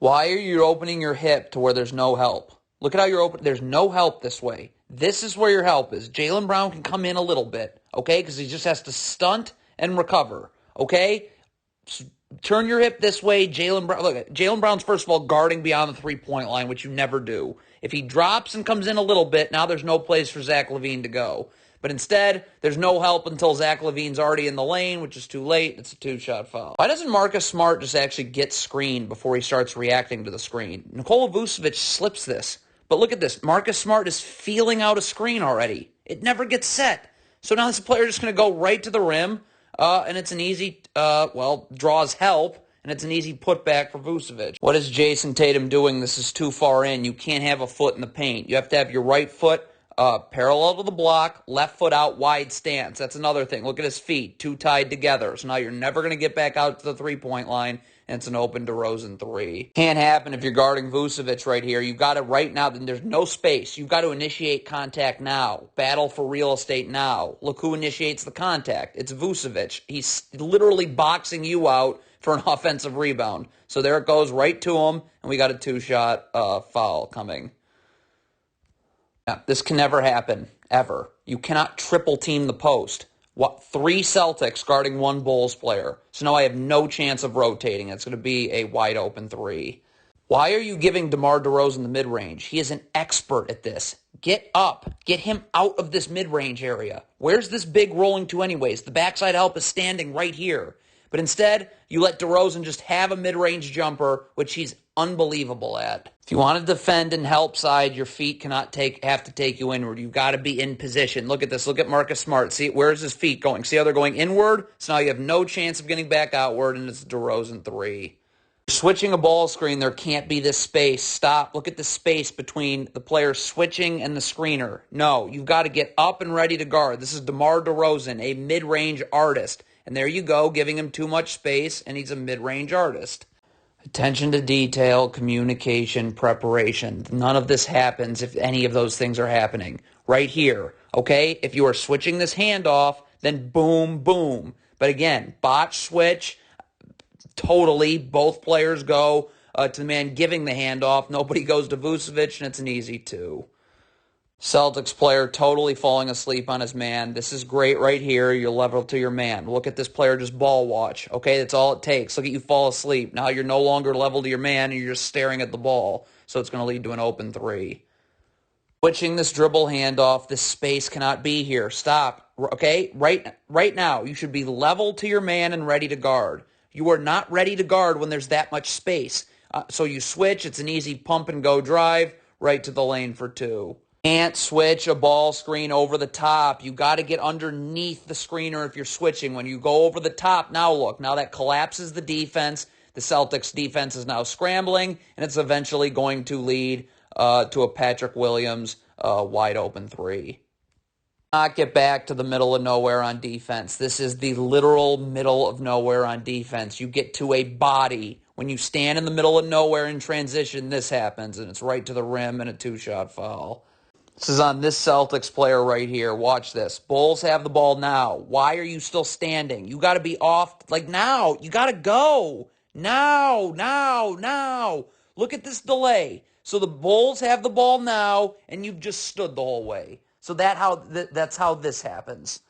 Why are you opening your hip to where there's no help? Look at how you're open. There's no help this way. This is where your help is. Jaylen Brown can come in a little bit, okay? Because he just has to stunt and recover, okay? Turn your hip this way. Jaylen Brown. Look, Jaylen Brown's first of all guarding beyond the three-point line, which you never do. If he drops and comes in a little bit, now there's no place for Zach LaVine to go. But instead, there's no help until Zach LaVine's already in the lane, which is too late. It's a two-shot foul. Why doesn't Marcus Smart just actually get screened before he starts reacting to the screen? Nikola Vucevic slips this. But look at this. Marcus Smart is feeling out a screen already. It never gets set. So now this player is just going to go right to the rim, and it's an easy, draws help, and it's an easy putback for Vucevic. What is Jason Tatum doing? This is too far in. You can't have a foot in the paint. You have to have your right foot parallel to the block, left foot out, wide stance. That's another thing. Look at his feet, two tied together. So now you're never going to get back out to the three-point line, and it's an open DeRozan three. Can't happen if you're guarding Vucevic right here. You've got to right now. There's no space. You've got to initiate contact now. Battle for real estate now. Look who initiates the contact. It's Vucevic. He's literally boxing you out for an offensive rebound. So there it goes right to him, and we got a two-shot foul coming. This can never happen, ever. You cannot triple team the post. Three Celtics guarding one Bulls player. So now I have no chance of rotating. It's going to be a wide open three. Why are you giving DeMar DeRozan the mid-range? He is an expert at this. Get up. Get him out of this mid-range area. Where's this big rolling to anyways? The backside help is standing right here. But instead, you let DeRozan just have a mid-range jumper, which he's unbelievable at. If you want to defend and help side, your feet cannot have to take you inward. You've got to be in position. Look at this. Look at Marcus Smart. See, where's his feet going? See how they're going inward? So now you have no chance of getting back outward, and it's DeRozan three. You're switching a ball screen. There can't be this space. Stop. Look at the space between the player switching and the screener. No, you've got to get up and ready to guard. This is DeMar DeRozan, a mid-range artist. And there you go, giving him too much space, and he's a mid-range artist. Attention to detail, communication, preparation. None of this happens if any of those things are happening. Right here, okay? If you are switching this handoff, then boom, boom. But again, botch switch, totally. Both players go to the man giving the handoff. Nobody goes to Vucevic, and it's an easy two. Celtics player totally falling asleep on his man. This is great right here. You're level to your man. Look at this player just ball watch. Okay, that's all it takes. Look at you fall asleep. Now you're no longer level to your man, and you're just staring at the ball. So it's going to lead to an open three. Switching this dribble handoff. This space cannot be here. Stop. Okay, right now you should be level to your man and ready to guard. You are not ready to guard when there's that much space. So you switch. It's an easy pump and go drive right to the lane for two. Can't switch a ball screen over the top. You got to get underneath the screener if you're switching. When you go over the top, now look. Now that collapses the defense. The Celtics defense is now scrambling, and it's eventually going to lead to a Patrick Williams wide open three. Not get back to the middle of nowhere on defense. This is the literal middle of nowhere on defense. You get to a body. When you stand in the middle of nowhere in transition, this happens, and it's right to the rim and a two-shot foul. This is on this Celtics player right here. Watch this. Bulls have the ball now. Why are you still standing? You got to be off, like now. You got to go. Now. Look at this delay. So the Bulls have the ball now, and you've just stood the whole way. So that's how this happens.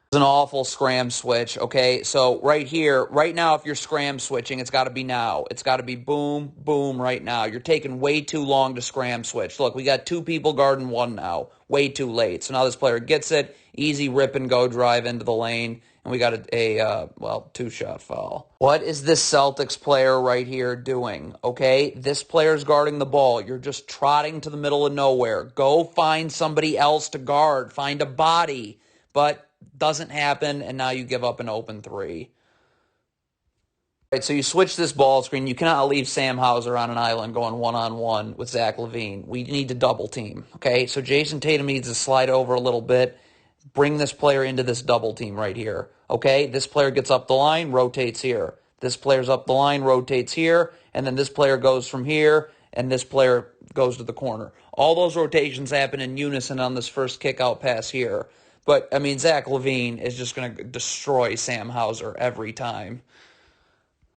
It's an awful scram switch, okay? So right here, right now, if you're scram switching, it's got to be now. It's got to be boom, boom right now. You're taking way too long to scram switch. Look, we got two people guarding one now. Way too late. So now this player gets it. Easy rip and go drive into the lane. And we got a two-shot foul. What is this Celtics player right here doing, okay? This player's guarding the ball. You're just trotting to the middle of nowhere. Go find somebody else to guard. Find a body. But doesn't happen, and now you give up an open three. All right, so you switch this ball screen. You cannot leave Sam Hauser on an island going one-on-one with Zach LaVine. We need to double team, okay? So Jason Tatum needs to slide over a little bit, bring this player into this double team right here, okay? This player gets up the line, rotates here. This player's up the line, rotates here, and then this player goes from here, and this player goes to the corner. All those rotations happen in unison on this first kick-out pass here. But, I mean, Zach LaVine is just going to destroy Sam Hauser every time.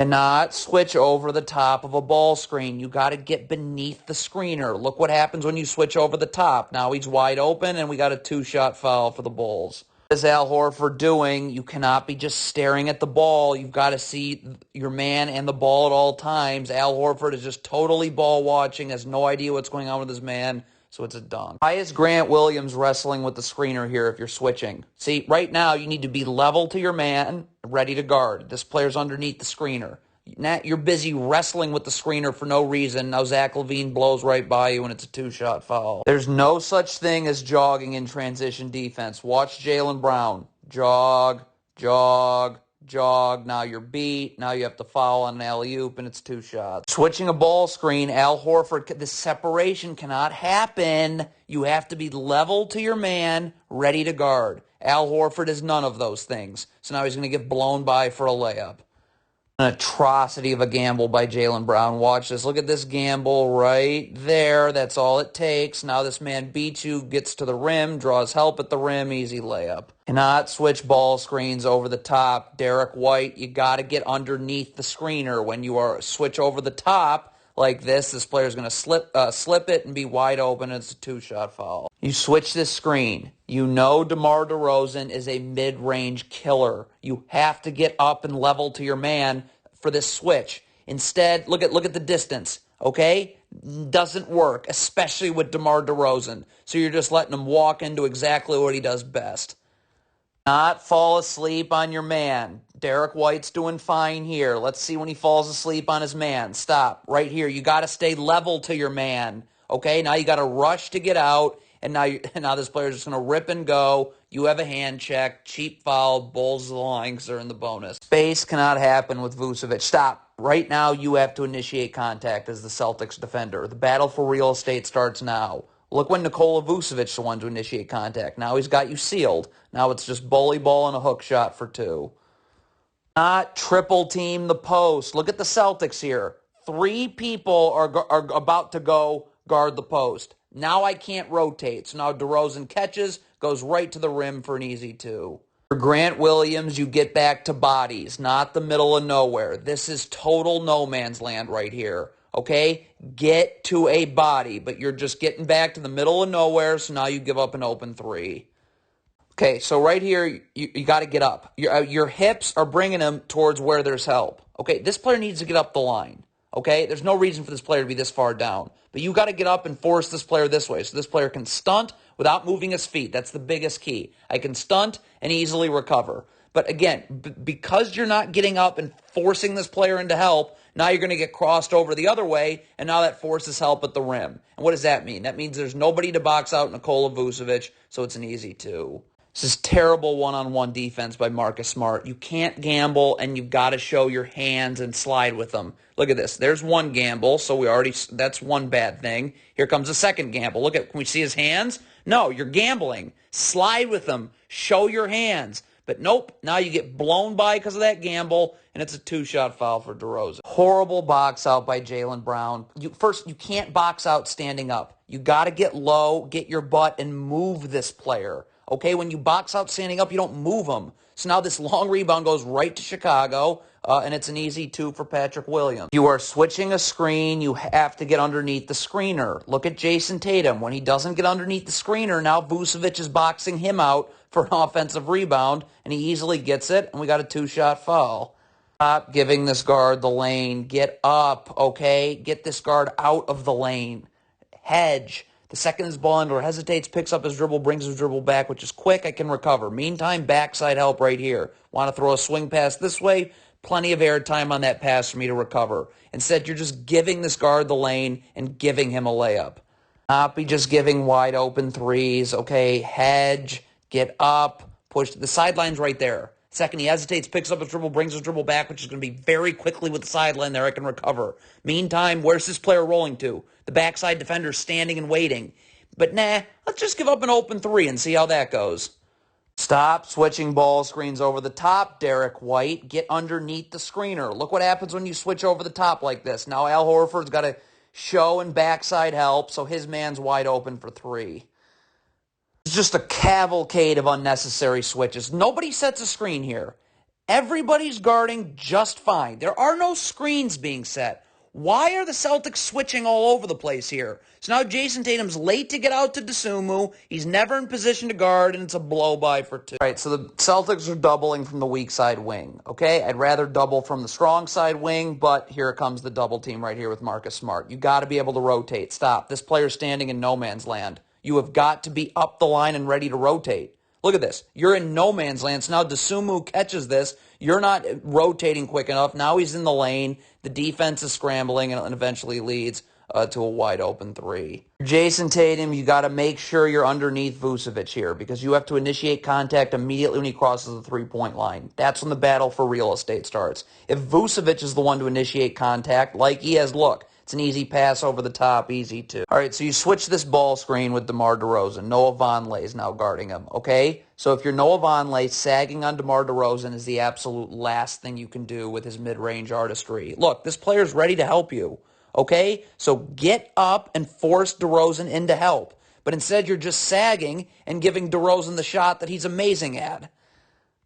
Cannot switch over the top of a ball screen. You got to get beneath the screener. Look what happens when you switch over the top. Now he's wide open, and we got a two-shot foul for the Bulls. What is Al Horford doing? You cannot be just staring at the ball. You've got to see your man and the ball at all times. Al Horford is just totally ball watching, has no idea what's going on with his man, so it's a dunk. Why is Grant Williams wrestling with the screener here if you're switching? See, right now you need to be level to your man, ready to guard. This player's underneath the screener. Now you're busy wrestling with the screener for no reason. Now Zach LaVine blows right by you and it's a two-shot foul. There's no such thing as jogging in transition defense. Watch Jaylen Brown. Jog, jog, jog. Now you're beat. Now you have to foul on an alley-oop and it's two shots. Switching a ball screen, Al Horford, the separation cannot happen. You have to be level to your man, ready to guard. Al Horford is none of those things. So now he's going to get blown by for a layup. An atrocity of a gamble by Jaylen Brown. Watch this. Look at this gamble right there. That's all it takes. Now this man beats you, gets to the rim, draws help at the rim, easy layup. Cannot switch ball screens over the top. Derek White, you got to get underneath the screener. When you are switch over the top like this player's going to slip it and be wide open. It's a two-shot foul. You switch this screen. You know DeMar DeRozan is a mid-range killer. You have to get up and level to your man for this switch. Instead, look at the distance, okay? Doesn't work, especially with DeMar DeRozan. So you're just letting him walk into exactly what he does best. Not fall asleep on your man. Derek White's doing fine here. Let's see when he falls asleep on his man. Stop. Right here. You got to stay level to your man. Okay? Now you got to rush to get out, and now this player's just going to rip and go. You have a hand check. Cheap foul. Bulls the line because they're in the bonus. Space cannot happen with Vucevic. Stop. Right now you have to initiate contact as the Celtics defender. The battle for real estate starts now. Look when Nikola Vucevic's the one to initiate contact. Now he's got you sealed. Now it's just bully ball and a hook shot for two. Not triple team the post. Look at the Celtics here. 3 people are about to go guard the post. Now I can't rotate. So now DeRozan catches, goes right to the rim for an easy 2. For Grant Williams, you get back to bodies, not the middle of nowhere. This is total no man's land right here. Okay? Get to a body, but you're just getting back to the middle of nowhere, so now you give up an open 3. Okay, so right here, you got to get up. Your hips are bringing him towards where there's help. Okay, this player needs to get up the line. Okay, there's no reason for this player to be this far down. But you got to get up and force this player this way so this player can stunt without moving his feet. That's the biggest key. I can stunt and easily recover. But again, because you're not getting up and forcing this player into help, now you're going to get crossed over the other way, and now that forces help at the rim. And what does that mean? That means there's nobody to box out Nikola Vucevic, so it's an easy 2. This is terrible one-on-one defense by Marcus Smart. You can't gamble, and you've got to show your hands and slide with them. Look at this. There's one gamble, so that's one bad thing. Here comes a second gamble. Can we see his hands? No, you're gambling. Slide with them. Show your hands. But nope, now you get blown by because of that gamble, and it's a 2-shot foul for DeRozan. Horrible box out by Jaylen Brown. You can't box out standing up. You got to get low, get your butt, and move this player. Okay, when you box out standing up, you don't move them. So now this long rebound goes right to Chicago, and it's an easy 2 for Patrick Williams. You are switching a screen. You have to get underneath the screener. Look at Jason Tatum. When he doesn't get underneath the screener, now Vucevic is boxing him out for an offensive rebound, and he easily gets it, and we got a 2-shot foul. Stop giving this guard the lane. Get up, okay? Get this guard out of the lane. Hedge. The second his ball handler hesitates, picks up his dribble, brings his dribble back, which is quick, I can recover. Meantime, backside help right here. Want to throw a swing pass this way? Plenty of air time on that pass for me to recover. Instead, you're just giving this guard the lane and giving him a layup. Not be just giving wide open 3s, okay? Hedge, get up, push. The sideline's right there. Second, he hesitates, picks up his dribble, brings his dribble back, which is going to be very quickly with the sideline there. I can recover. Meantime, where's this player rolling to? The backside defender's standing and waiting. But let's just give up an open 3 and see how that goes. Stop switching ball screens over the top, Derek White. Get underneath the screener. Look what happens when you switch over the top like this. Now Al Horford's got to show and backside help, so his man's wide open for 3. It's just a cavalcade of unnecessary switches. Nobody sets a screen here. Everybody's guarding just fine. There are no screens being set. Why are the Celtics switching all over the place here? So now Jason Tatum's late to get out to Dosunmu. He's never in position to guard, and it's a blow-by for two. All right, so the Celtics are doubling from the weak side wing, okay? I'd rather double from the strong side wing, but here comes the double team right here with Marcus Smart. You got to be able to rotate. Stop. This player's standing in no man's land. You have got to be up the line and ready to rotate. Look at this. You're in no man's land. So now Dosunmu catches this. You're not rotating quick enough. Now he's in the lane. The defense is scrambling and eventually leads to a wide open three. Jason Tatum, you got to make sure you're underneath Vucevic here because you have to initiate contact immediately when he crosses the three-point line. That's when the battle for real estate starts. If Vucevic is the one to initiate contact, like he has, look, it's an easy pass over the top, easy too. All right, so you switch this ball screen with DeMar DeRozan. Noah Vonleh is now guarding him, okay? So if you're Noah Vonleh, sagging on DeMar DeRozan is the absolute last thing you can do with his mid-range artistry. Look, this player's ready to help you, okay? So get up and force DeRozan into help. But instead, you're just sagging and giving DeRozan the shot that he's amazing at.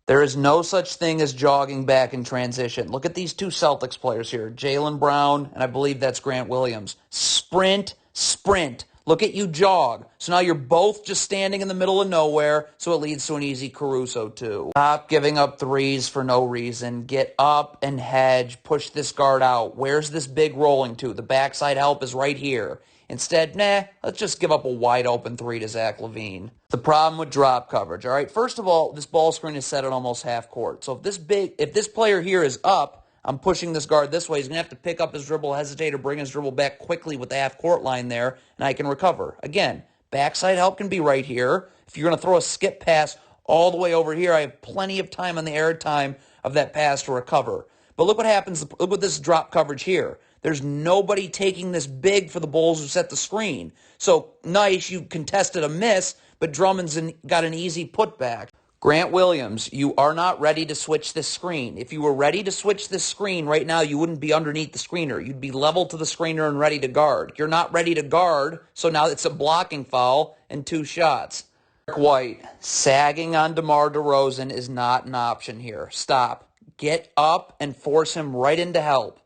There is no such thing as jogging back in transition. Look at these two Celtics players here, Jaylen Brown, and I believe that's Grant Williams. Sprint, sprint. Look at you jog. So now you're both just standing in the middle of nowhere, so it leads to an easy Caruso too. Stop giving up threes for no reason. Get up and hedge. Push this guard out. Where's this big rolling to? The backside help is right here. Instead, let's just give up a wide open three to Zach LaVine. The problem with drop coverage, all right? First of all, this ball screen is set at almost half court. So if this player here is up, I'm pushing this guard this way. He's going to have to pick up his dribble, hesitate, or bring his dribble back quickly with the half court line there, and I can recover. Again, backside help can be right here. If you're going to throw a skip pass all the way over here, I have plenty of time on the air time of that pass to recover. But look what happens. Look at this drop coverage here. There's nobody taking this big for the Bulls who set the screen. So, nice, you contested a miss, but Drummond's got an easy putback. Grant Williams, you are not ready to switch this screen. If you were ready to switch this screen right now, you wouldn't be underneath the screener. You'd be level to the screener and ready to guard. You're not ready to guard, so now it's a blocking foul and 2 shots. Derek White, sagging on DeMar DeRozan is not an option here. Stop. Get up and force him right into help.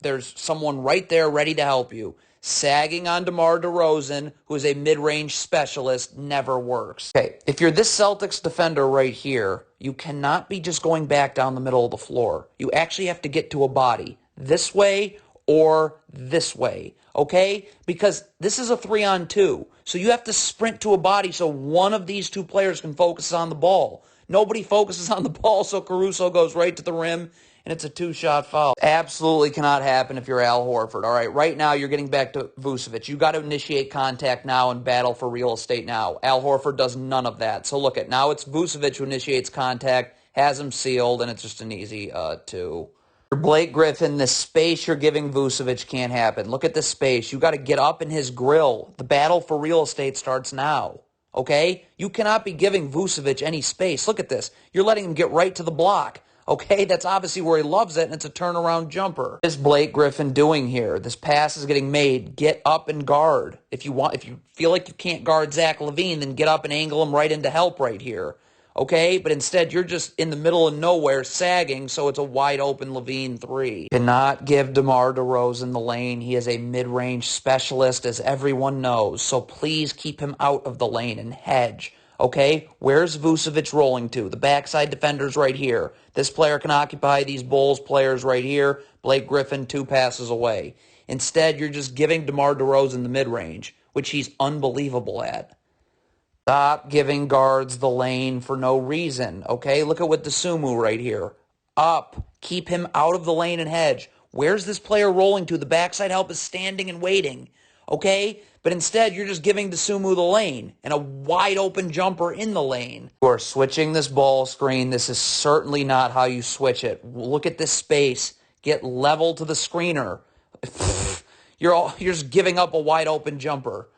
There's someone right there ready to help you. Sagging on DeMar DeRozan, who is a mid-range specialist, never works. Okay, if you're this Celtics defender right here, you cannot be just going back down the middle of the floor. You actually have to get to a body this way or this way, okay? Because this is a 3-on-2, so you have to sprint to a body so one of these two players can focus on the ball. Nobody focuses on the ball, so Caruso goes right to the rim, and it's a 2-shot foul. Absolutely cannot happen if you're Al Horford. All right, right now you're getting back to Vucevic. You got to initiate contact now and battle for real estate now. Al Horford does none of that. So look at now it's Vucevic who initiates contact, has him sealed, and it's just an easy 2. Blake Griffin, the space you're giving Vucevic can't happen. Look at this space. You got to get up in his grill. The battle for real estate starts now. Okay? You cannot be giving Vucevic any space. Look at this. You're letting him get right to the block. Okay, that's obviously where he loves it, and it's a turnaround jumper. What is Blake Griffin doing here? This pass is getting made. Get up and guard. If you feel like you can't guard Zach LaVine, then get up and angle him right into help right here. Okay, but instead you're just in the middle of nowhere sagging, so it's a wide open LaVine 3. Cannot give DeMar DeRozan the lane. He is a mid-range specialist, as everyone knows, so please keep him out of the lane and hedge. Okay, where's Vucevic rolling to? The backside defender's right here. This player can occupy these Bulls players right here. Blake Griffin 2 passes away. Instead, you're just giving DeMar DeRozan the mid-range, which he's unbelievable at. Stop giving guards the lane for no reason. Okay, look at what Dosunmu right here. Up. Keep him out of the lane and hedge. Where's this player rolling to? The backside help is standing and waiting. Okay? But instead, you're just giving Dosunmu the lane and a wide-open jumper in the lane. You are switching this ball screen. This is certainly not how you switch it. Look at this space. Get level to the screener. You're just giving up a wide-open jumper.